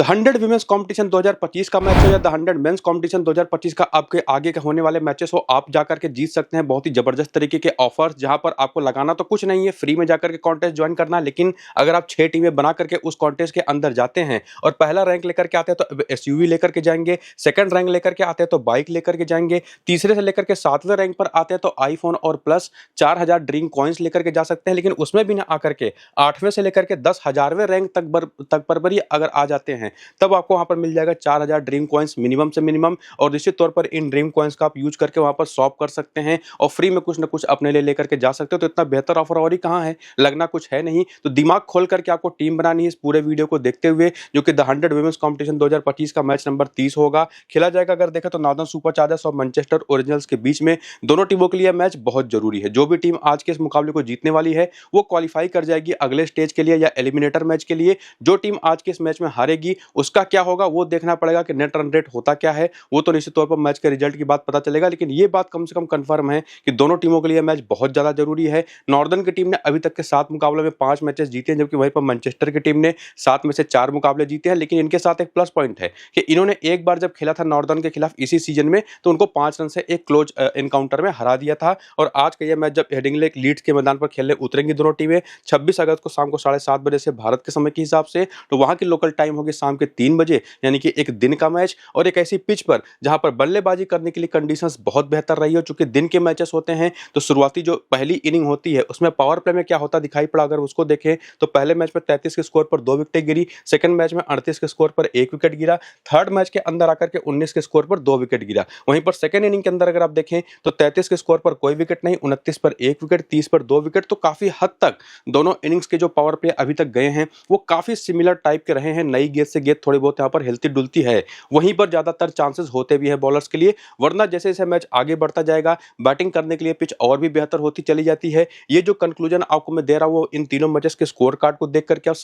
The 100 women's competition 2025 का match हो या द 100 मेंस कॉम्पिटिशन 2025 का आपके आगे के होने वाले मैचेस हो, आप जाकर के जीत सकते हैं बहुत ही जबरदस्त तरीके के ऑफर्स, जहां पर आपको लगाना तो कुछ नहीं है, फ्री में जाकर के कॉन्टेस्ट ज्वाइन करना। लेकिन अगर आप 6 टीमें बना करके उस कॉन्टेस्ट के अंदर जाते हैं और पहला रैंक लेकर के आते हैं तो एसयूवी लेकर के जाएंगे, सेकंड रैंक लेकर के आते हैं तो बाइक लेकर के जाएंगे, तीसरे से लेकर के 7वें रैंक पर आते हैं तो आईफोन और प्लस 4000 ड्रीम कॉइन्स लेकर के जा सकते हैं। लेकिन उसमें भी ना आकर के 8वें से लेकर के 10,000वें रैंक तक पर भी अगर आ जाते हैं तब आपको वहां पर मिल जाएगा 4000 ड्रीम कॉइन्स मिनिमम से मिनिमम। और निश्चित तौर पर इन ड्रीम कॉइन्स का आप यूज करके वहां पर शॉप कर सकते हैं और फ्री में कुछ ना कुछ अपने लिए लेकर के जा सकते हो। तो इतना बेहतर ऑफर और ही कहां है, लगना कुछ है नहीं। तो दिमाग खोल करके आपको टीम बनानी है इस पूरे वीडियो को देखते हुए, जो कि द 100 वुमेन्स कॉम्पिटिशन 2025 का मैच नंबर 30 होगा। खेला जाएगा अगर देखें तो नॉर्दर्न सुपर चार्जर्स और मैनचेस्टर ओरिजिनल्स के बीच में। दोनों टीमों के लिए मैच बहुत जरूरी है। जो भी टीम आज के इस मुकाबले को जीतने वाली है वो क्वालिफाई कर जाएगी अगले स्टेज के लिए या एलिमिनेटर मैच के लिए। जो टीम आज के इस मैच में हारेगी उसका क्या होगा वो देखना पड़ेगा कि नेट रन रेट होता क्या है, वो तो निश्चित तौर पर मैच के रिजल्ट की बात पता चलेगा। लेकिन ये बात कम से कम कंफर्म है कि दोनों टीमों के लिए मैच बहुत ज्यादा जरूरी है। नॉर्दर्न की टीम ने अभी तक के 7 मुकाबलों में 5 मैचेस जीते हैं, जबकि वहीं पर मैनचेस्टर की टीम ने 7 में से 4 मुकाबले जीते हैं। लेकिन इनके साथ एक प्लस पॉइंट है कि इन्होंने एक बार जब खेला था नॉर्दर्न के खिलाफ इसी सीजन में तो उनको 5 रन से एक क्लोज एनकाउंटर में हरा दिया था। और आज का यह मैच जब हेडिंग्ले लीड्स के मैदान पर खेलने उतरेंगी दोनों टीमें 26 अगस्त को शाम को 7:30 बजे से भारत के समय के हिसाब से, तो वहां की लोकल टाइम होगी शाम के 3 बजे, यानी कि एक दिन का मैच और एक ऐसी पिच पर जहां पर बल्लेबाजी करने के लिए कंडीशंस बहुत बेहतर रही हो। चूंकि दिन के मैचेस होते हैं तो शुरुआती जो पहली इनिंग होती है उसमें पावर प्ले में क्या होता दिखाई पड़ा अगर उसको देखें तो पहले मैच में 33 के स्कोर पर 2 विकेटें गिरी, सेकंड मैच में 38 के स्कोर पर 1 विकेट गिरा, थर्ड मैच के अंदर आकर के 19 के स्कोर पर 2 विकेट गिरा। वहीं पर सेकंड इनिंग के अंदर अगर आप देखें तो 33 के स्कोर पर कोई विकेट नहीं, 29 पर 1 विकेट, 30 पर 2 विकेट। तो काफी हद तक दोनों इनिंग्स के जो पावर प्ले अभी तक गए हैं वो काफी सिमिलर टाइप के रहे हैं। नई गेंद से गेंद थोड़ी बहुत यहाँ पर हिलती डुलती है, वहीं पर ज्यादातर चांसेस होते भी है बॉलर्स के लिए। वरना जैसे जैसे मैच आगे बढ़ता जाएगा बैटिंग करने के लिए पिच और भी बेहतर होती चली जाती है। ये जो कंक्लूजन आपको मैं दे रहा हूं वो इन तीनों मैचेस के स्कोर कार्ड को देख करके आप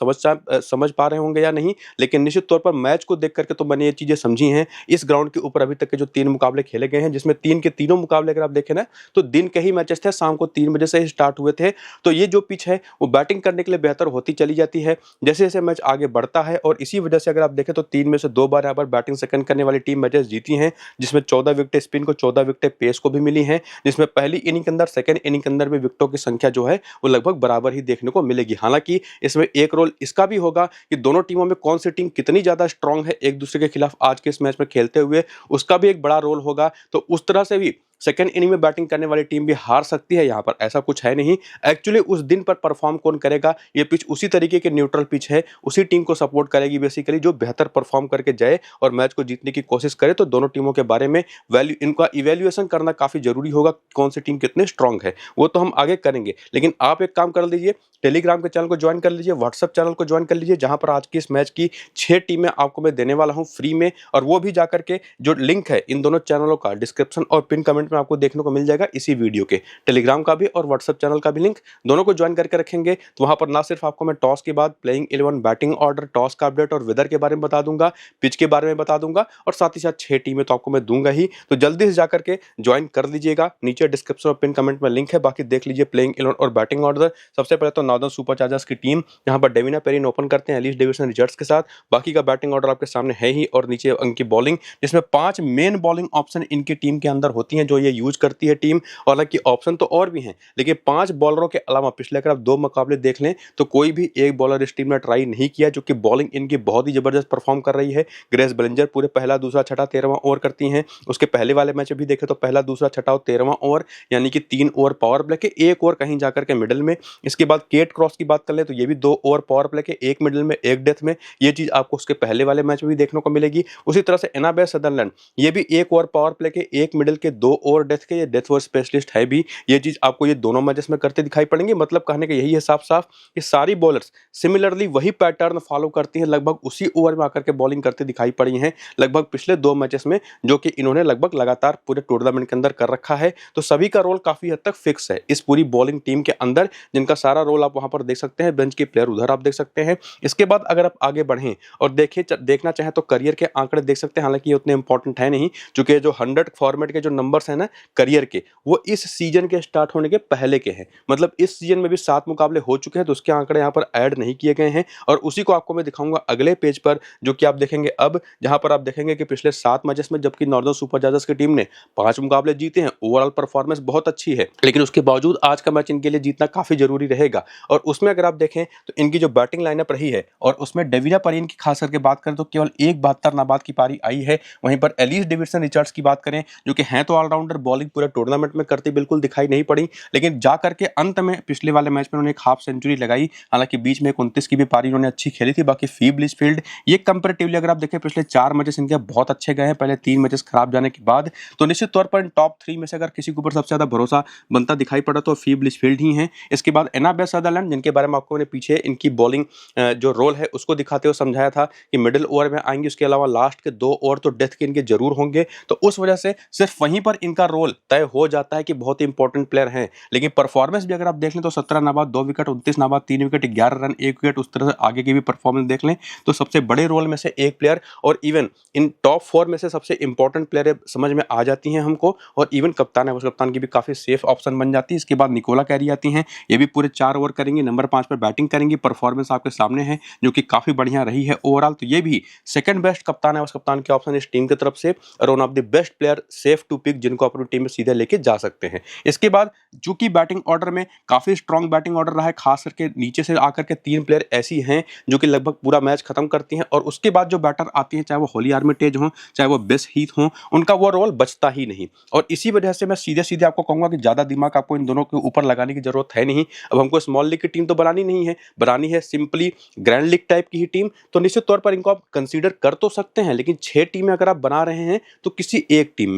समझ पा रहे होंगे या नहीं, लेकिन निश्चित तौर पर मैच को देख करके तो मैंने ये चीजें समझी हैं। इस ग्राउंड के ऊपर अभी तक के जो 3 मुकाबले खेले गए हैं जिसमें 3 के तीनों मुकाबले अगर आप देखें ना तो दिन के ही मैचेस थे, शाम को 3 बजे से ही स्टार्ट हुए थे। तो ये जो पिच है वो बैटिंग करने के लिए बेहतर होती चली जाती है जैसे जैसे मैच आगे बढ़ता है। और इसी वजह से अगर आप देखें तो 3 में से 2 बार यहाँ पर बैटिंग सेकंड करने वाली टीम मैचेस जीती हैं, जिसमें 14 विकेट स्पिन को 14 विकेट पेस को भी मिली हैं, जिसमें पहली इनिंग के अंदर सेकंड इनिंग के अंदर भी विकेटों की संख्या जो है वो लगभग बराबर ही देखने को मिलेगी। हालांकि इसमें एक रोल इसका भी होगा कि दोनों टीमों में कौन सी टीम कितनी ज्यादा स्ट्रांग है एक दूसरे के खिलाफ आज के इस मैच में खेलते हुए, उसका भी एक बड़ा रोल होगा। तो उस तरह से भी सेकंड इनिंग में बैटिंग करने वाली टीम भी हार सकती है, यहाँ पर ऐसा कुछ है नहीं। एक्चुअली उस दिन पर परफॉर्म कौन करेगा, ये पिच उसी तरीके के न्यूट्रल पिच है, उसी टीम को सपोर्ट करेगी बेसिकली जो बेहतर परफॉर्म करके जाए और मैच को जीतने की कोशिश करे। तो दोनों टीमों के बारे में इनका इवेल्युएशन करना काफी जरूरी होगा, कौन सी टीम कितने स्ट्रांग है वो तो हम आगे करेंगे। लेकिन आप एक काम कर लीजिए, टेलीग्राम के चैनल को ज्वाइन कर लीजिए, व्हाट्सएप चैनल को ज्वाइन कर लीजिए, जहां पर आज की इस मैच की 6 टीमें आपको मैं देने वाला हूं फ्री में। और वो भी जाकर के जो लिंक है इन दोनों चैनलों का डिस्क्रिप्शन और पिन कमेंट में आपको देखने को मिल जाएगा इसी वीडियो के, टेलीग्राम का भी और व्हाट्सएप चैनल का भी लिंक दोनों को ज्वाइन करके रखेंगे। तो वहां पर ना सिर्फ आपको मैं टॉस के बाद प्लेइंग 11 बैटिंग ऑर्डर, टॉस का अपडेट और वेदर के बारे में बता दूंगा, पिच के बारे में बता दूंगा और साथ ही साथ 6 टीमें तो आपको मैं दूंगा ही। तो जल्दी से जाकर के ज्वाइन कर लीजिएगा, नीचे डिस्क्रिप्शन और पिन कमेंट में लिंक है, बाकी देख लीजिए प्लेइंग 11 और बैटिंग ऑर्डर। सबसे पहले तो नॉर्दर्न सुपर चार्जर्स की टीम यहाँ पर डेविना पेरिन ओपन करते हैं एलिस डेविसन रिचर्ड्स के साथ, बाकी का बैटिंग ऑर्डर आपके सामने है ही। और नीचे इनकी बॉलिंग जिसमें 5 मेन बॉलिंग ऑप्शन इनकी टीम के अंदर होती हैं जो ये यूज करती है टीम। हालांकि ऑप्शन तो और भी हैं लेकिन 5 बॉलरों के अलावा पिछले अगर आप 2 मुकाबले देख लें तो कोई भी एक बॉलर इस टीम ने ट्राई नहीं किया, जो कि बॉलिंग इनकी बहुत ही जबरदस्त परफॉर्म कर रही है। ग्रेस बेलिंजर पूरे पहला दूसरा छठा 13वां ओवर करती हैं। उसके पहले वाले मैच भी देखे तो पहला दूसरा छठा और 13वां ओवर, यानी कि 3 ओवर पावर प्ले के, 1 ओवर कहीं जाकर के मिडिल में। इसके बाद केट क्रॉस की बात कर ले तो ये भी 2 ओवर पावर प्ले के, 1 मिडिल में 1 डेथ में। ये चीज आपको उसके पहले वाले मैच में भी देखने को मिलेगी। उसी तरह से एनाबेल सदरलैंड ये भी 1 ओवर पावर प्ले के, 1 मिडिल के, 2 ओवर डेथ के, ये डेथ ओवर स्पेशलिस्ट है भी। ये चीज आपको ये दोनों मैचेस में करते दिखाई पड़ेंगे। मतलब कहने का यही है साफ साफ कि सारी बॉलर्स सिमिलरली वही पैटर्न फॉलो करती हैं, लगभग उसी ओवर में आकर के बॉलिंग करते दिखाई पड़ी हैं लगभग पिछले 2 मैचेस में, जो कि इन्होंने लगभग लगातार पूरे टूर्नामेंट के अंदर कर रखा है। तो सभी का रोल काफी हद तक फिक्स है इस पूरी बॉलिंग टीम के अंदर, जिनका सारा रोल आप वहां पर देख सकते हैं। बेंच के प्लेयर उधर आप देख सकते हैं। इसके बाद अगर आप आगे बढ़ें और देखना चाहें तो करियर के आंकड़े देख सकते हैं। हालांकि ये उतने इंपॉर्टेंट है नहीं, चूंकि जो 100 फॉर्मेट के जो नंबर्स हैं ना करियर के, वो इस सीजन के स्टार्ट होने के पहले के हैं। मतलब इस सीजन में भी 7 मुकाबले हो चुके हैं, तो उसके आंकड़े यहाँ पर ऐड नहीं किए गए हैं और उसी को आपको मैं दिखाऊंगा अगले पेज पर, जो कि आप देखेंगे अब, जहां पर आप देखेंगे कि पिछले 7 मैचेस में जबकि नॉर्दर्न सुपर जायंट्स की टीम ने 5 मुकाबले जीते हैं, ओवरऑल परफॉर्मेंस बहुत अच्छी है, लेकिन उसके बावजूद आज का मैच इनके लिए जीतना काफी जरूरी रहेगा। और उसमें अगर आप देखें तो इनकी जो बैटिंग लाइनअप रही है और उसमें डेविना परीन की खास करके बात करें तो केवल एक 72 नाबाद की पारी आई है। वहीं पर एलिस डेविडसन रिचर्ड्स की बात करें, जो कि हैं तो ऑलराउंडर, बॉलिंग पूरे टूर्नामेंट में करती बिल्कुल दिखाई नहीं पड़ी, लेकिन जा करके अंत में पिछले वाले मैच में उन्होंने एक हाफ सेंचुरी लगाई। हालांकि बीच में 29 की भी पारी उन्होंने अच्छी खेली थी। बाकी फी ब्लिचफील्ड, ये कंपैरेटिवली अगर आप देखें पिछले 4 मैचेस इनके बहुत अच्छे गए हैं, पहले 3 मैचेस खराब जाने के बाद। तो निश्चित तौर पर टॉप 3 में से अगर किसी के ऊपर सबसे ज्यादा भरोसा बनता दिखाई पड़ा तो फी ब्लिचफील्ड ही है। इसके बाद एनाबेस सदरलैंड, जिनके बारे में आपको मैंने पीछे इनकी बॉलिंग जो रोल है उसको दिखाते हुए समझाया था कि मिडिल ओवर में आएंगे, उसके अलावा लास्ट के 2 ओवर तो डेथ के इनके जरूर होंगे। तो उस वजह से सिर्फ वहीं पर इनका रोल तय हो जाता है कि बहुत ही इंपॉर्टेंट प्लेयर हैं। लेकिन परफॉर्मेंस भी अगर आप देख लें तो 17 नाबाद 2 विकेट, 29 नाबाद 3 विकेट, 11 रन 1 विकेट, उस तरह से आगे की भी परफॉर्मेंस देख लें तो सबसे बड़े रोल में से एक प्लेयर, और इवन इन टॉप 4 में से सबसे इंपॉर्टेंट प्लेयर समझ में आ जाती हैं हमको। और इवन कप्तान है, उस कप्तान की भी काफी सेफ ऑप्शन बन जाती है। इसके बाद निकोला कैरी आती हैं, ये भी पूरे 4 ओवर करेंगी, नंबर 5 पर बैटिंग करेंगी। परफॉर्मेंस आपके सामने है जो कि काफी बढ़िया रही है ओवरऑल। तो ये भी सेकंड बेस्ट कप्तान है, उस कप्तान के ऑप्शन इस टीम की तरफ से, और one of the best player safe to pick, जिनको अपनी टीम में सीधे लेके जा सकते हैं। इसके बाद चूंकि बैटिंग ऑर्डर में काफी स्ट्रॉन्ग बैटिंग ऑर्डर रहा है, खास करके नीचे से आकर के 3 प्लेयर ऐसी हैं जो कि लगभग पूरा मैच खत्म करती हैं, और उसके बाद जो बैटर आती हैं, चाहे वो होली आर्मिटेज हो, चाहे वो बेस हीथ हो, उनका वो रोल बचता ही नहीं। और इसी वजह से मैं सीधे सीधे आपको कहूंगा कि ज्यादा दिमाग आपको इन दोनों के ऊपर लगाने की जरूरत है नहीं। अब हमको स्मॉल लीग की टीम तो बनानी नहीं है, बनानी है सिंपली ग्रैंड लीग टाइप की ही टीम। तो निश्चित तौर पर इनको आप कंसीडर कर तो सकते हैं, लेकिन 6 टीमें अगर आप बना रहे हैं तो किसी एक टीम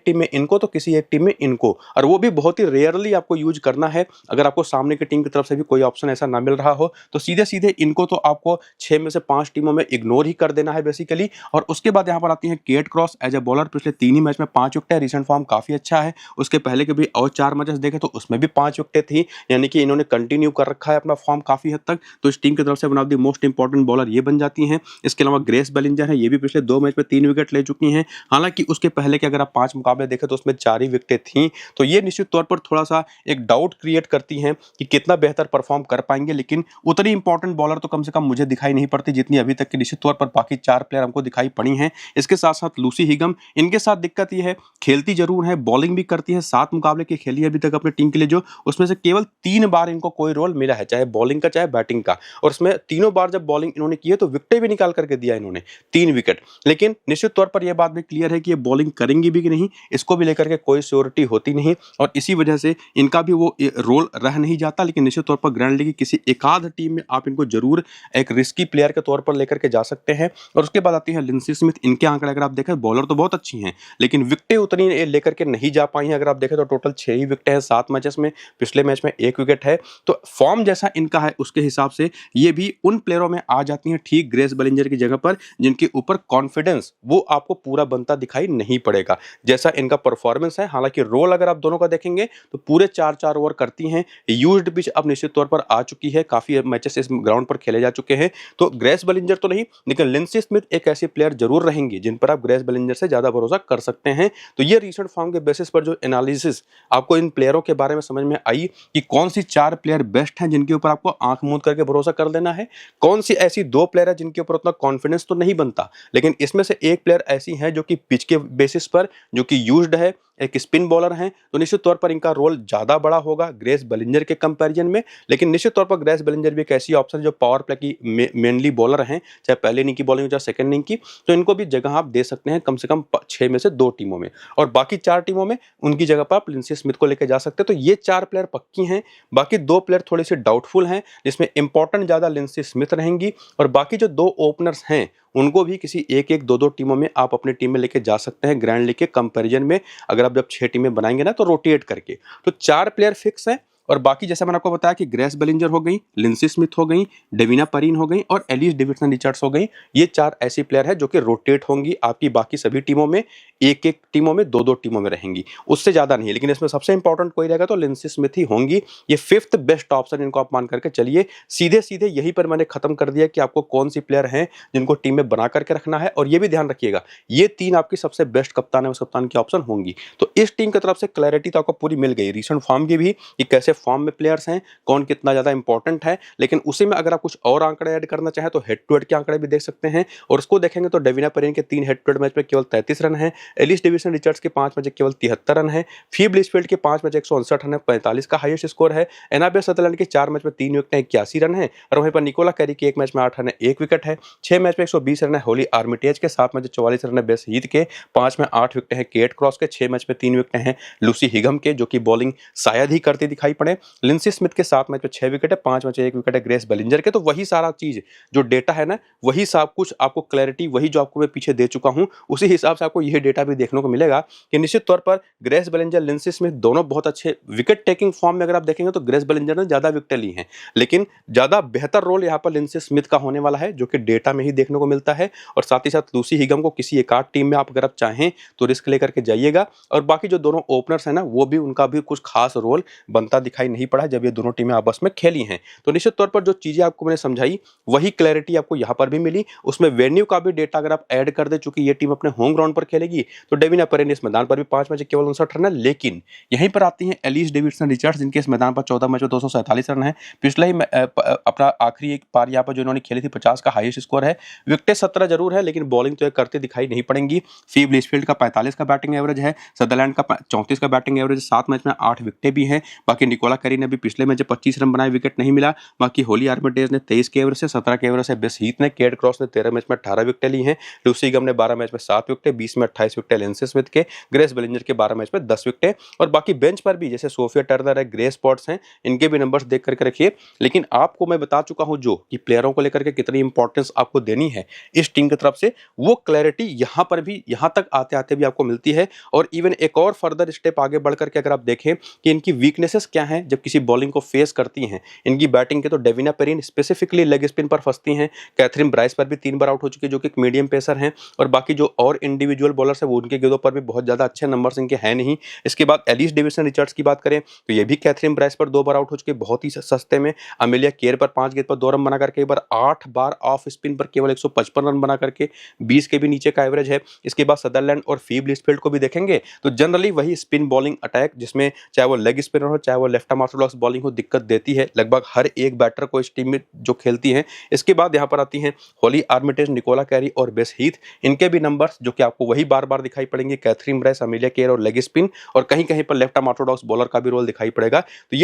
में इनको, तो किसी एक टीम में इनको, और वो भी बहुत ही रेयरली आपको यूज करना है। अगर आपको सामने की टीम की तरफ से भी कोई ऑप्शन ऐसा ना मिल रहा हो तो सीधे सीधे इनको तो आपको 6 में से 5 टीमों में इग्नोर ही कर देना है बेसिकली। और उसके बाद यहाँ पर आती है Kate Cross as a bowler, पिछले 3 ही मैच में 5 विकेट है, रिसेंट फॉर्म काफी अच्छा है। उसके पहले के भी और 4 मैचेस देखे तो उसमें भी 5 विकेट थी, यानी कि इन्होंने कंटिन्यू कर रखा है अपना फॉर्म काफी हद तक। तो इस टीम की तरफ से one of the most important bowler ये बन जाती हैं। इसके अलावा ग्रेस बेलिंजर है, ये भी पिछले 2 मैच में 3 विकेट ले चुकी हैं। हालांकि उसके पहले के अगर आप 5 मुकाबले देखें तो उसमें 4 ही विकेटें थी। तो ये निश्चित तौर पर थोड़ा सा एक डाउट क्रिएट करती हैं कि कितना बेहतर परफॉर्म कर पाएंगे, लेकिन उतनी इंपॉर्टेंट बॉलर तो कम से कम मुझे दिखाई नहीं पड़ती जितनी अभी तक की निश्चित तौर पर बाकी 4 प्लेयर हमको दिखाई पड़ी हैं। इसके साथ साथ लूसी हिगम, इनके साथ दिक्कत ये है, खेलती जरूर है, बॉलिंग भी करती है, 7 मुकाबले की खेली है अभी तक अपनी टीम के लिए, जो उसमें से केवल 3 बार इनको कोई रोल मिला है, चाहे बॉलिंग का चाहे बैटिंग का, और उसमें तीनों बार जब बॉलिंग इन्होंने की है तो विकेटें भी निकाल करके दिया इन्होंने, 3 विकेट। लेकिन निश्चित तौर पर यह बात भी क्लियर है कि ये बॉलिंग करेंगी भी कि नहीं, इसको भी लेकर के कोई श्योरिटी होती नहीं, और इसी वजह से इनका भी वो रोल रह नहीं जाता। लेकिन निश्चित तौर पर ग्रैंड लीग की किसी एकाध टीम में आप इनको जरूर एक रिस्की प्लेयर के तौर पर लेकर के जा सकते हैं। और उसके बाद आती है लिंसी स्मिथ, इनके आंकड़े अगर आप देखें, बॉलर तो बहुत अच्छी हैं लेकिन विकेटें उतनी लेकर के नहीं जा पाई हैं। अगर आप देखें तो टोटल 6 ही विकेटें हैं 7 मैचेस में, पिछले मैच में 1 विकेट है। तो फॉर्म जैसा इनका है उसके हिसाब से ये भी उन प्लेयरों में आ जाती हैं, ठीक ग्रेस बेलिंजर की जगह पर, जिनके ऊपर कॉन्फिडेंस वो आपको पूरा बनता दिखाई नहीं पड़ेगा जैसा इनका परफॉर्मेंस है। हालांकि रोल अगर आप दोनों का देखेंगे तो पूरे 4-4 ओवर करती हैं। यूज्ड पिच अब निश्चित तौर पर आ चुकी है, काफी मैचेस इस ग्राउंड पर खेले जा चुके हैं। तो ग्रेस बेलिंजर तो नहीं, लेकिन लिंसी स्मिथ एक ऐसी प्लेयर जरूर रहेंगी जिन पर आप ग्रेस बेलिंजर से ज्यादा भरोसा कर सकते हैं। तो ये रिसेंट फॉर्म के बेसिस पर जो एनालिसिस आपको इन प्लेयरों के बारे में समझ में आई कि कौन सी 4 प्लेयर बेस्ट हैं जिनके ऊपर आपको आंख मूंद करके भरोसा कर देना है, कौन सी ऐसी 2 प्लेयर है जिनके ऊपर उतना कॉन्फिडेंस तो नहीं बनता, लेकिन इसमें से एक प्लेयर ऐसी है जो कि पिच के बेसिस पर जो कि यूज्ड है, एक स्पिन बॉलर हैं, तो निश्चित तौर पर इनका रोल ज्यादा बड़ा होगा ग्रेस बेलिंजर के कंपैरिजन में। लेकिन निश्चित तौर पर ग्रेस बेलिंजर भी एक ऐसी ऑप्शन जो पावर प्ले की मेनली बॉलर हैं, चाहे पहले इनिंग की बॉलिंग हो चाहे सेकंड इनिंग की, तो इनको भी जगह आप दे सकते हैं कम से कम 6 में से 2 टीमों में, और बाकी 4 टीमों में उनकी जगह पर आप लिंसी स्मिथ को लेकर जा सकते हैं। तो ये 4 प्लेयर पक्की हैं, बाकी 2 प्लेयर थोड़े से डाउटफुल हैं, जिसमें इंपॉर्टेंट ज्यादा लिंसी स्मिथ रहेंगी, और बाकी जो 2 ओपनर्स हैं उनको भी किसी एक 2 टीमों में आप अपनी टीम में लेके जा सकते हैं ग्रैंड लीग के कंपैरिजन में। अगर आप जब 6 टीमें बनाएंगे ना तो रोटेट करके, तो 4 प्लेयर फिक्स हैं और बाकी जैसे मैंने आपको बताया कि ग्रेस बेलिंजर हो गई, लिंसी स्मिथ हो गई, डेविना परीन हो गई और एलिस डेविडसन रिचर्ड्स हो गई। ये 4 ऐसी प्लेयर है जो कि रोटेट होंगी आपकी बाकी सभी टीमों में, एक टीमों में, दो टीमों में रहेंगी, उससे ज्यादा नहीं। लेकिन इसमें सबसे इंपॉर्टेंट कोई रहेगा तो लिंसी स्मिथ ही होंगी। ये 5th बेस्ट ऑप्शन इनको आप मान करके चलिए। सीधे सीधे यही पर मैंने खत्म कर दिया कि आपको कौन सी प्लेयर हैं जिनको टीम में बना करके रखना है। और ये भी ध्यान रखिएगा, ये 3 आपकी सबसे बेस्ट कप्तान है, उस कप्तान की ऑप्शन होंगी। तो इस टीम की तरफ से क्लैरिटी तो आपको पूरी मिल गई, रीसेंट फॉर्म की भी, कि कैसे फॉर्म में प्लेयर्स हैं, कौन कितना ज्यादा इंपॉर्टेंट है। लेकिन उसी में अगर आप कुछ और आंकड़े ऐड करना चाहें तो हेड टू हेड के आंकड़े भी देख सकते हैं। और उसको देखेंगे तो डेविना पेरिन के 3 हेड टू हेड मैच में केवल 33 रन है, एलिस डेविडसन रिचर्ड्स के 5 मैच केवल 73 रन है, फीब लिचफील्ड के 5 मैच 159 रन है, 45 का हाईएस्ट स्कोर है, एनाबेल सदरलैंड के 4 मैच में 3 विकेट है, 81 रन है। और वहीं पर निकोला कैरी के 1 मैच में 8 रन है, 1 विकेट है, 6 मैच में 120 रन है होली आर्मिटेज के, 7 मैच 44 रन है बेस हीथ के, 5 में 8 विकेट है केट क्रॉस के, 6 मैच में 3 विकेट हैं लूसी हिगम के, जो कि बॉलिंग शायद ही करती दिखाई पड़े, लिंसी स्मिथ के 7 मैच में 6 विकेट है, 5 मैच 1 विकेट है ग्रेस बेलिंजर के। तो वही सारा चीज जो डेटा है ना, वही सब कुछ आपको क्लैरिटी, वही जो आपको मैं पीछे दे चुका हूं, उसी हिसाब से आपको यह डेटा भी देखने को मिलेगा कि निश्चित तौर पर ग्रेस बेलिंजर, लिंसी स्मिथ दोनों बहुत अच्छे विकेट टेकिंग फॉर्म में। अगर आप देखेंगे तो ग्रेस बेलिंजर ने ज्यादा विकेट ली हैं, लेकिन ज्यादा बेहतर रोल यहां पर लिंसी स्मिथ का होने वाला है, जो कि डेटा में ही देखने को मिलता है। और साथ ही साथ लूसी हिगम को किसी एक आध टीम में आप अगर आप चाहें तो रिस्क लेकर के जाइएगा। और बाकी जो दोनों ओपनर्स हैं ना, वो भी, उनका भी कुछ खास रोल बनता दिखाई नहीं पड़ा जब ये दोनों टीमें आपस में खेली हैं। तो निश्चित तौर पर जो चीजें आपको मैंने समझाई, वही क्लैरिटी आपको यहां पर भी मिली। उसमें वेन्यू का भी डेटा अगर आप ऐड कर दे, चूंकि ये टीम अपने होम ग्राउंड पर खेलेगी, तो डेविना पेरिन इस मैदान पर भी 5 मैच केवल 59 रन है। लेकिन यहीं पर आती हैं एलिस डेविडसन रिचर्ड्स, जिनके इस मैदान पर 14 मैच में 247 रन है। पिछले ही अपना आखिरी एक पार यहाँ पर जो इन्होंने खेली थी, 50 का हाईएस्ट स्कोर है, विकेट 17 जरूर है, लेकिन बॉलिंग तो ये करते दिखाई नहीं पड़ेंगी। फीब लिचफील्ड का 45 का बैटिंग एवरेज है, सदरलैंड का 34 का बैटिंग एवरेज, 7 मैच में 8 विकेटें भी हैं। बाकी निकोला कैरी ने भी पिछले मैच 25 रन बनाए, विकेट नहीं मिला। बाकी होली आर्मिटेज ने 23 के एवरेज से, 17 के एवरेज से बेस हीथ ने, केट क्रॉस ने 13 मैच में 18 विकेटें ली हैं, लूसी गम ने 12 मैच में 7 विकेटें, 20 में 28 विकेटें लिंसी स्मिथ के, ग्रेस बेलिंजर के 12 मैच में 10 विकेटें। और बाकी बेंच पर भी जैसे सोफिया टर्नर है, ग्रे स्पॉट्स हैं, इनके भी नंबर्स देख करके रखिए। लेकिन आपको मैं बता चुका हूं जो कि प्लेयरों को लेकर के कितनी इंपॉर्टेंस आपको देनी है इस टीम की तरफ से, वो क्लैरिटी यहां पर भी, यहां तक आते आते भी आपको मिलती है। और इवन एक और फर्दर स्टेप आगे बढ़ करके अगर आप देखें कि इनकी वीकनेसेस क्या हैं जब किसी बॉलिंग को फेस करती हैं इनकी बैटिंग के, तो Davina Perrin specifically leg spin पर फंसती हैं, कैथरीन ब्राइस पर भी 3 बार आउट हो चुकी है, जो कि एक मीडियम पेसर हैं। और बाकी जो और इंडिविजुअल बॉलर्स है, वो उनके गेंदों पर भी बहुत ज्यादा अच्छे नंबर्स इनके हैं नहीं। इसके बाद एलिस डेविडसन रिचर्ड्स की बात करें तो ये भी कैथरीन ब्राइस पर 2 बार आउट हो चुके, बहुत ही सस्ते में। अमेलिया केयर पर 5 गेंद पर 2 रन बना करके, एक बार 8 बार ऑफ स्पिन पर केवल 155 रन बना करके, 20 के भी नीचे का एवरेज है। इसके बाद सदरलैंड और फीब लिचफील्ड को भी देखेंगे तो जनरली वही स्पिन बॉलिंग अटैक, जिसमें चाहे वो लेग स्पिनर हो चाहे वो लेफ्ट आर्म ऑर्थोडॉक्स बॉलिंग हो, दिक्कत देती है लगभग हर एक बैटर को इस टीम में जो खेलती है। इसके बाद यहाँ पर आती हैं होली आर्मिटेज, निकोला कैरी और बेस हीथ, इनके भी नंबर्स जो कि आपको वही बार बार दिखाई पड़ेंगे, कैथरीन ब्राइस, अमेलिया केयर और लेग स्पिन, और कहीं कहीं पर लेफ्ट आर्म ऑर्थोडॉक्स बॉलर का भी रोल दिखाई पड़ेगा। तो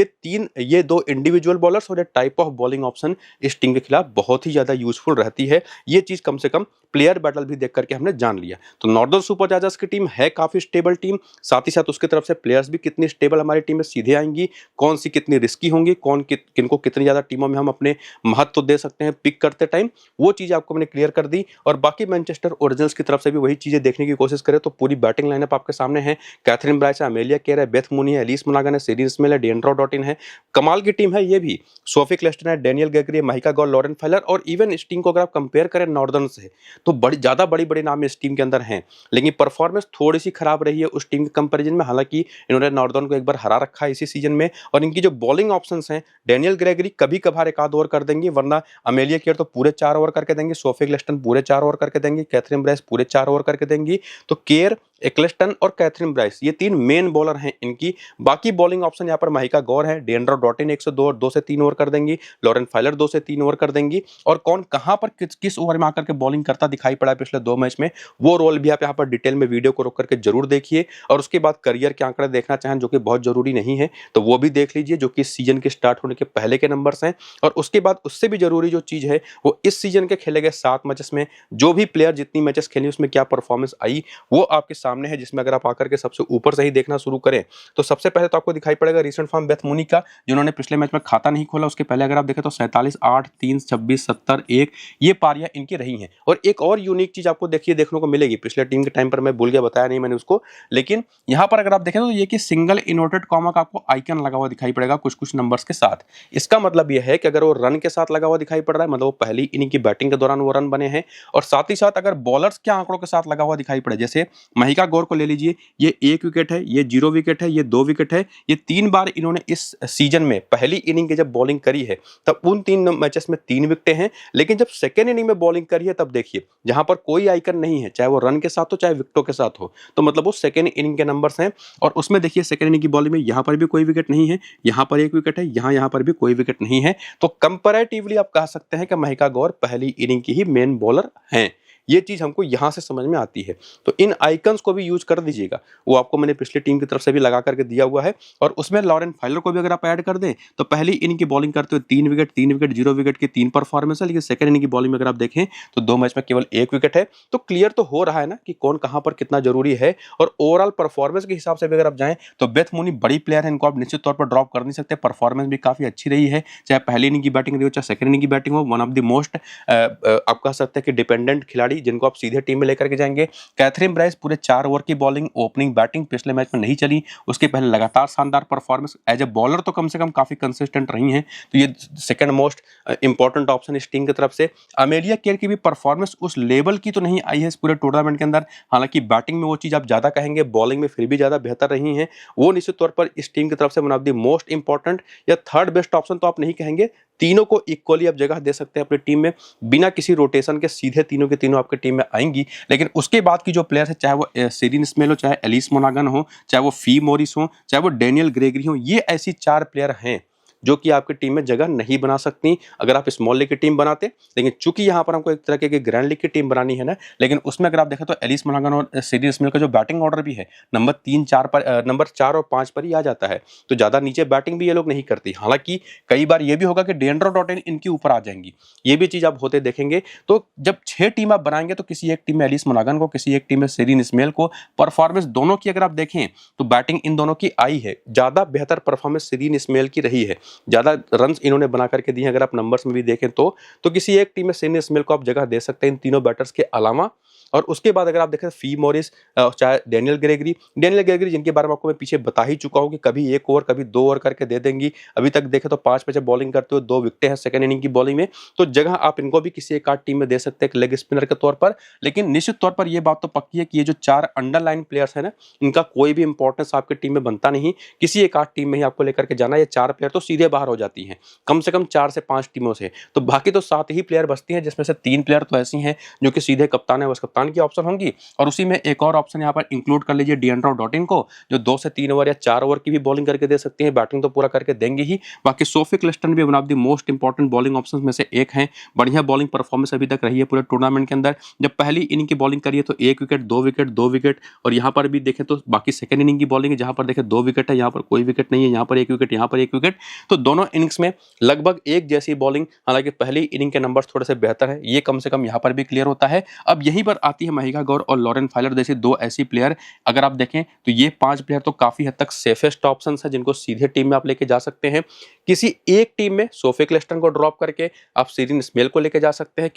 ये 2 इंडिविजुअल बॉलर्स और ये टाइप ऑफ बॉलिंग ऑप्शन इस टीम के खिलाफ बहुत ही ज्यादा यूजफुल रहती है। ये चीज कम से कम प्लेयर बैटल भी देख करके हमने जान लिया। तो नॉर्दर्न सुपर जायंट्स की टीम है काफी स्टेबल टीम, साथ ही साथ उसकी तरफ से प्लेयर्स भी कितनी स्टेबल हमारी टीम में सीधे आएंगी, कौन सी कितनी रिस्की होंगी, किनको कितनी ज्यादा टीमों में हम अपने महत्व दे सकते हैं पिक करते टाइम, वो चीज आपको मैंने क्लियर कर दी। और बाकी मैनचेस्टर ओरिजिनल्स की तरफ से भी वही चीजें देखने की कोशिश करें तो पूरी बैटिंग लाइनअप आपके सामने है। कैथरीन ब्राइस है, अमेलिया केयर है, बेथ मूनी है, एलिस मोनागन है, सीरीन स्मेल है, डिएंड्रो डॉटिन है, कमाल की टीम है ये भी। सोफी क्लेस्टन है, डेनियल गेगरी है, माइका गॉल, लॉरेन फेलर, और इवन इस टीम को अगर आप कंपेयर करें नॉर्दर्न से तो बड़ी नाम इस टीम के अंदर हैं, लेकिन परफॉर्मेंस थोड़ी सी खराब रही है उस टीम के कंपैरिजन में। हालांकि इन्होंने नॉर्दर्न को एक बार हरा रखा है इसी सीजन में। और इनकी जो बॉलिंग ऑप्शंस हैं, डेनियल ग्रेगरी कभी कभार एक आध ओवर कर देंगे, वरना अमेलिया केयर तो पूरे 4 ओवर करके देंगे, सोफी क्लेस्टन पूरे 4 ओवर करके देंगे, कैथरीन ब्राइस पूरे 4 ओवर करके देंगी। तो केयर, एक्लेस्टन और कैथरीन ब्राइस ये 3 मेन बॉलर हैं इनकी। बाकी बॉलिंग ऑप्शन यहाँ पर माइका गौर है, डिएंड्रो डॉटिन 102 और 2 से 3 ओवर कर देंगी, लॉरेन फाइलर 2 से 3 ओवर कर देंगी। और कौन कहां पर किस ओवर में आकर के बॉलिंग करता दिखाई पड़ा है पिछले 2 मैच में, वो रोल भी आप यहाँ पर डिटेल में वीडियो को रोक करके जरूर देखिए। और उसके बाद करियर के आंकड़े देखना चाहें जो कि बहुत जरूरी नहीं है तो वो भी देख लीजिए, जो कि इस सीजन के स्टार्ट होने के पहले के नंबर्स हैं। और उसके बाद उससे भी जरूरी जो चीज है वो इस सीजन के खेले गए 7 मैचेस में जो भी प्लेयर जितनी मैचेस खेली उसमें क्या परफॉर्मेंस आई, वो आपके सामने है, जिसमें अगर आप आकर के सबसे ऊपर से ही देखना शुरू करें तो सबसे पहले तो आपको दिखाई पड़ेगा रीसेंट फॉर्म बेथ मूनी का, जिन्होंने पिछले मैच में खाता नहीं खोला। उसके पहले अगर आप देखें तो 47, 8, 3, 26, 70, 1 ये पारियां इनकी रही हैं। और एक और यूनिक चीज आपको देखिए देखने को मिलेगी, पिछले टीम के टाइम पर मैं भूल गया, बताया नहीं मैंने उसको, लेकिन यहां पर अगर आप देखें तो ये कि सिंगल इन्वर्टेड कॉमा का आपको आइकन लगा हुआ दिखाई पड़ेगा कुछ कुछ नंबर्स के साथ। इसका मतलब यह है कि अगर वो रन के साथ लगा हुआ दिखाई पड़ रहा है, मतलब वो पहली इनिंग की बैटिंग के दौरान वो रन बने हैं, और साथ ही साथ अगर बॉलर्स के आंकड़ों के साथ लगा हुआ दिखाई पड़े, जैसे महिका गौर को ले लीजिए, ये 1 विकेट है, ये 0 विकेट है, ये 2 विकेट है, ये 3 बार इन्होंने इस सीजन में पहली इनिंग की जब बॉलिंग करी है तब उन 3 मैचेस में 3 विकेटें हैं, लेकिन जब सेकेंड इनिंग में बॉलिंग करी है तब देखिए जहां पर कोई आइकन नहीं है, चाहे वो रन के साथ हो चाहे विकेटों के साथ हो, तो मतलब वो सेकेंड इनिंग के नंबर्स हैं। और उसमें देखिए सेकेंड इनिंग की बॉलिंग में यहां पर भी कोई विकेट नहीं है, यहां पर 1 विकेट है, यहां पर भी कोई विकेट नहीं है। तो कंपैरेटिवली आप कह सकते हैं कि महिका गौर पहली इनिंग की ही मेन बॉलर हैं। ये चीज हमको यहां से समझ में आती है। तो इन आइकन्स को भी यूज कर दीजिएगा, वो आपको मैंने पिछली टीम की तरफ से भी लगा करके दिया हुआ है। और उसमें लॉरेन फाइलर को भी अगर आप ऐड कर दें तो पहली इनिंग की बॉलिंग करते हुए 3 विकेट, 3 विकेट, 0 विकेट की 3 परफॉर्मेंस है, लेकिन सेकंड इनिंग की बॉलिंग में अगर आप देखें तो 2 मैच में केवल 1 विकेट है। तो क्लियर तो हो रहा है ना कि कौन कहां पर कितना जरूरी है। और ओवरऑल परफॉर्मेंस के हिसाब से भी अगर आप जाएं तो बेथ मूनी बड़ी प्लेयर है, इनको आप निश्चित तौर पर ड्रॉप कर नहीं सकते। परफॉर्मेंस भी काफी अच्छी रही है, चाहे पहली इनिंग की बैटिंग रही हो चाहे सेकंड इनिंग की बैटिंग हो। वन ऑफ द मोस्ट आप कह सकते हैं कि डिपेंडेंट खिलाड़ी जिनको आप सीधे टीम में लेकर के जाएंगे। कैथरीन ब्राइस पूरे 4 ओवर की बॉलिंग, ओपनिंग बैटिंग पिछले मैच में नहीं चली, उसके पहले लगातार शानदार परफॉर्मेंस। एज ए बॉलर तो कम से कम काफी कंसिस्टेंट रही हैं, तो ये सेकंड मोस्ट इंपॉर्टेंट ऑप्शन इस टीम की तरफ से। अमेलिया केयर की भी परफॉर्मेंस उस लेवल की तो नहीं आई है इस पूरे टूर्नामेंट के अंदर, हालांकि बैटिंग में वो चीज आप ज्यादा कहेंगे, बॉलिंग में फिर भी ज्यादा बेहतर रही हैं। वो निश्चित तौर पर इस टीम की तरफ से one of the most important या थर्ड बेस्ट ऑप्शन तो आप नहीं कहेंगे, तीनों को इक्वली आप जगह दे सकते हैं अपनी टीम में, बिना किसी रोटेशन के सीधे तीनों के तीनों आपकी टीम में आएंगी। लेकिन उसके बाद की जो प्लेयर है, चाहे वो सीरिन स्मेल हो, चाहे एलिस मोनागन हो, चाहे वो फी मोरिस हो, चाहे वो डेनियल ग्रेगरी हो, ये ऐसी 4 प्लेयर हैं जो कि आपकी टीम में जगह नहीं बना सकती अगर आप स्मॉल लीग की टीम बनाते। लेकिन चूंकि यहाँ पर हमको एक तरह की ग्रैंड लीग की टीम बनानी है ना, लेकिन उसमें अगर आप देखें तो एलिस मोनागन और सीरिन स्मेल का जो बैटिंग ऑर्डर भी है नंबर 3, 4 पर, नंबर 4 और 5 पर ही आ जाता है, तो ज्यादा नीचे बैटिंग भी ये लोग नहीं करती। हालांकि कई बार ये भी होगा कि डेंड्रो डॉटेन इनके ऊपर आ जाएंगी, ये भी चीज आप होते देखेंगे। तो जब 6 टीम आप बनाएंगे तो किसी एक टीम में एलिस मोनागन को, किसी एक टीम में सीरिन स्मेल को, परफॉर्मेंस दोनों की अगर आप देखें तो बैटिंग इन दोनों की आई है, ज्यादा बेहतर परफॉर्मेंस सीरिन स्मेल की रही है, ज्यादा रन इन्होंने बना करके दिए। अगर आप नंबर्स में भी देखें तो किसी एक टीम में सीरिन स्मेल को आप जगह दे सकते हैं इन तीनों बैटर्स के अलावा। और उसके बाद अगर आप देखें फी मॉरिस, चाहे डेनियल ग्रेगरी जिनके बारे में आपको मैं पीछे बता ही चुका हूं कि कभी 1 ओवर कभी 2 ओवर करके दे देंगी। अभी तक देखें तो 5 मैच बॉलिंग करते हुए 2 विकेटें हैं सेकंड इनिंग की बॉलिंग में, तो जगह आप इनको भी किसी एक आध टीम में दे सकते हैं लेग स्पिनर के तौर पर। लेकिन निश्चित तौर पर यह बात तो पक्की है कि ये जो 4 अंडरलाइन प्लेयर्स है ना, इनका कोई भी इंपॉर्टेंस आपकी टीम में बनता नहीं, किसी एक आध टीम में ही आपको लेकर के जाना। ये 4 प्लेयर तो सीधे बाहर हो जाती हैं कम से कम 4 से 5 टीमों से, तो बाकी तो 7 ही प्लेयर बचती हैं, जिसमें से 3 प्लेयर तो ऐसी हैं जो कि सीधे कप्तान है, बस कप्तान की ऑप्शन होंगी। और उसी में एक और ऑप्शन यहाँ पर इंक्लूड कर लीजिए डिएंड्रो डॉटिन को, जो 2 से 3 ओवर या 4 ओवर की भी बॉलिंग करके दे सकती है, बैटिंग तो पूरा करके देंगे ही। बाकी सोफी क्लिस्टन भी one of the most important bowling options में से एक हैं, बढ़िया बॉलिंग परफॉर्मेंस अभी तक रही है पूरे टूर्नामेंट के अंदर। जब पहली इनिंग की बॉलिंग करी है तो 1 विकेट, 2 विकेट, 2 विकेट, और यहाँ पर भी देखें तो बाकी सेकंड इनिंग की बॉलिंग है जहां पर देखें 2 विकेट है, यहाँ पर कोई विकेट नहीं है, यहाँ पर 1 विकेट, यहाँ पर 1 विकेट, तो दोनों इनिंग्स में लगभग एक जैसी बॉलिंग। हालांकि पहली इनिंग के नंबर्स थोड़े से बेहतर है, ये कम से कम यहाँ पर भी क्लियर होता है। अब यहीं पर आती है महिका गौर और लॉरेन फाइलर जैसे 2 ऐसी प्लेयर, अगर आप देखें तो ये 5 प्लेयर तो काफी हद तक सेफेस्ट ऑप्शंस है जिनको सीधे टीम में आप लेके जा सकते हैं। किसी एक टीम में सोफी क्लिस्टन को ड्रॉप करके आप सीरिन स्मेल को लेके जा सकते हैं,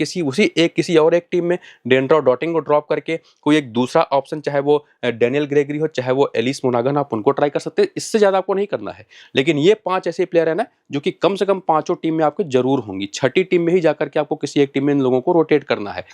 किसी और एक टीम में डेंड्रो डॉटिन को ड्रॉप करके कोई एक दूसरा ऑप्शन, चाहे वो डेनियल ग्रेगरी हो चाहे वो एलिस मोनागन, आप उनको ट्राई कर सकते हैं। इससे ज्यादा आपको नहीं करना है। लेकिन ये 5 ऐसे प्लेयर है ना जो कि कम से कम 5 टीम में आपको जरूर होंगी, 6ठी टीम में ही जाकर के आपको किसी एक टीम में इन लोगों को रोटेट करना है।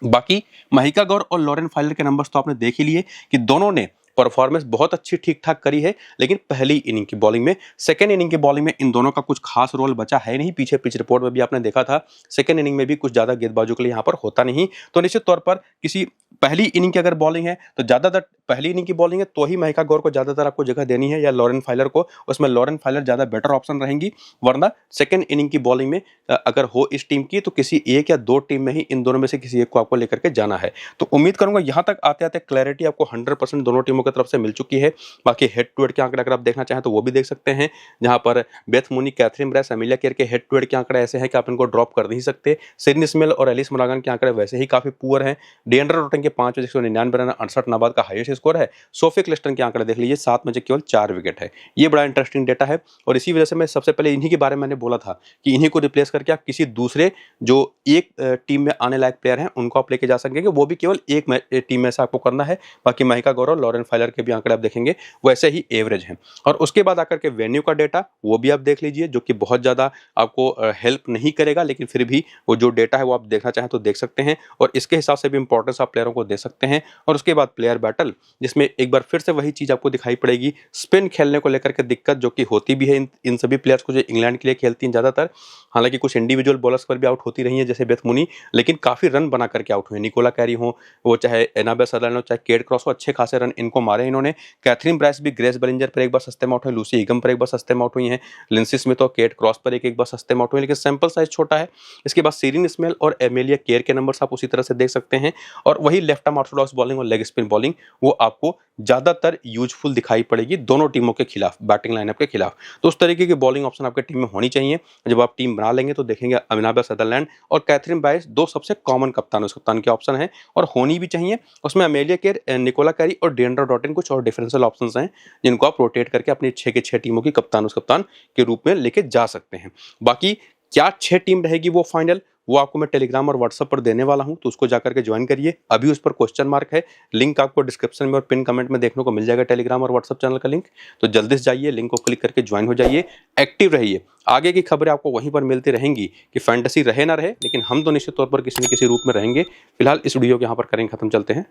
बाकी महिका गौर और लॉरेन फाइलर के नंबर्स तो आपने देख ही लिए कि दोनों ने परफॉर्मेंस बहुत अच्छी ठीक ठाक करी है, लेकिन पहली इनिंग की बॉलिंग में, सेकंड इनिंग की बॉलिंग में इन दोनों का कुछ खास रोल बचा है नहीं। पीछे पिच रिपोर्ट में भी आपने देखा था सेकंड इनिंग में भी कुछ ज्यादा गेंदबाजों के लिए यहाँ पर होता नहीं। तो निश्चित तौर पर किसी पहली इनिंग की अगर बॉलिंग है तो ज्यादातर पहली इनिंग की बॉलिंग है तो ही महिका गौर को ज्यादातर आपको जगह देनी है, या लॉरेन फाइलर को, उसमें लॉरेन फाइलर ज्यादा बेटर ऑप्शन रहेंगी। वरना सेकंड इनिंग की बॉलिंग में अगर हो इस टीम की तो किसी एक या 2 टीम में ही इन दोनों में से किसी एक को आपको लेकर के जाना है। तो उम्मीद करूंगा यहाँ तक आते आते क्लैरिटी आपको 100% दोनों टीमों की तरफ से मिल चुकी है। बाकी हेड टू हेड के आंकड़े अगर आप देखना चाहें तो वो भी देख सकते हैं, जहां पर Beth Mooney, Kathryn Bryce, Amelia Kerr के हेड टू हेड के आंकड़े ऐसे हैं कि आप इनको ड्रॉप कर नहीं सकते। सीरिन स्मेल और एलिस मोनागन के आंकड़े वैसे ही काफी पुअर हैं। डिएंड्रो डॉटिन के 5 मैच 199 रन 68 नाबाद का हाईएस्ट स्कोर है। सोफी क्लिस्टन के आंकड़े देख लीजिए, 7 मैच केवल 4 विकेट है। ये बड़ा इंटरेस्टिंग डेटा है और इसी वजह से मैं सबसे पहले इन्हीं के बारे में मैंने बोला था कि इन्हीं को रिप्लेस करके आप किसी दूसरे जो एक टीम में आने लायक प्लेयर हैं उनको आप लेके जा सकेंगे, वो भी केवल एक टीम में से आपको करना है। बाकी महिका गौरव, लॉरेन फाइलर के भी आंकड़े आप देखेंगे वैसे ही एवरेज हैं। और उसके बाद आकर के वेन्यू का डेटा वो भी आप देख लीजिए, जो कि बहुत ज़्यादा आपको हेल्प नहीं करेगा, लेकिन फिर भी वो जो डेटा है वो आप देखना चाहें तो देख सकते हैं और इसके हिसाब से भी इंपॉर्टेंस आप प्लेयरों को दे सकते हैं। और उसके बाद प्लेयर बैटल, जिसमें एक बार फिर से वही चीज़ आपको दिखाई पड़ेगी, स्पिन खेलने को लेकर के दिक्कत जो कि होती भी है इन सभी प्लेयर्स को जो इंग्लैंड के लिए खेलती हैं ज़्यादातर। हालांकि कुछ इंडिविजुअल बॉलर्स पर भी आउट होती रही है जैसे बेथ मुनी, लेकिन काफ़ी रन बना करके आउट हुए। निकोला कैरी हो, वो चाहे एनाबेल सदरलैंड हो, चाहे केट क्रॉस हो, अच्छे खासे रन इनको मारे इन्होंने। कैथरीन ब्राइस भी ग्रेस बेलिंजर पर एक बार सस्ते में आउट हुई, लूसी हिगम पर एक बार सस्ते में आउट हुई हैं, लिंसी स्मिथ और केट क्रॉस पर एक बार सस्ते में आउट हुई, लेकिन सैंपल साइज छोटा है। इसके बाद सीरिन स्मेल और एमेलिया केयर के नंबर्स आप उसी तरह से देख सकते हैं। और वही लेफ्ट आर्म ऑर्थोडॉक्स बॉलिंग और लेग स्पिन बॉलिंग वो आपको ज़्यादातर यूजफुल दिखाई पड़ेगी दोनों टीमों के खिलाफ, बैटिंग लाइनअप के खिलाफ। तो उस तरीके की बॉलिंग ऑप्शन आपके टीम में होनी चाहिए। जब आप टीम बना लेंगे तो देखेंगे एनाबेल सदरलैंड और कैथरीन ब्राइस दो सबसे कॉमन कप्तान के ऑप्शन हैं और होनी भी चाहिए। उसमें एमेलिया केयर, निकोला कैरी और डिएंड्रा डॉटिन कुछ और डिफरेंशियल ऑप्शंस हैं जिनको आप रोटेट करके अपनी 6 के 6 टीमों की कप्तान के रूप में लेके जा सकते हैं। बाकी क्या 6 टीम रहेगी वो फाइनल, वो आपको मैं टेलीग्राम और व्हाट्सएप पर देने वाला हूं, तो उसको जाकर के ज्वाइन करिए। अभी उस पर क्वेश्चन मार्क है, लिंक आपको डिस्क्रिप्शन में और पिन कमेंट में देखने को मिल जाएगा, टेलीग्राम और व्हाट्सएप चैनल का लिंक। तो जल्दी से जाइए, लिंक को क्लिक करके ज्वाइन हो जाइए, एक्टिव रहिए। आगे की खबरें आपको वहीं पर मिलती रहेंगी कि फैंटेसी रहे ना रहे, लेकिन हम तो निश्चित तौर पर किसी न किसी रूप में रहेंगे। फिलहाल इस वीडियो को यहाँ पर करेंगे खत्म, चलते हैं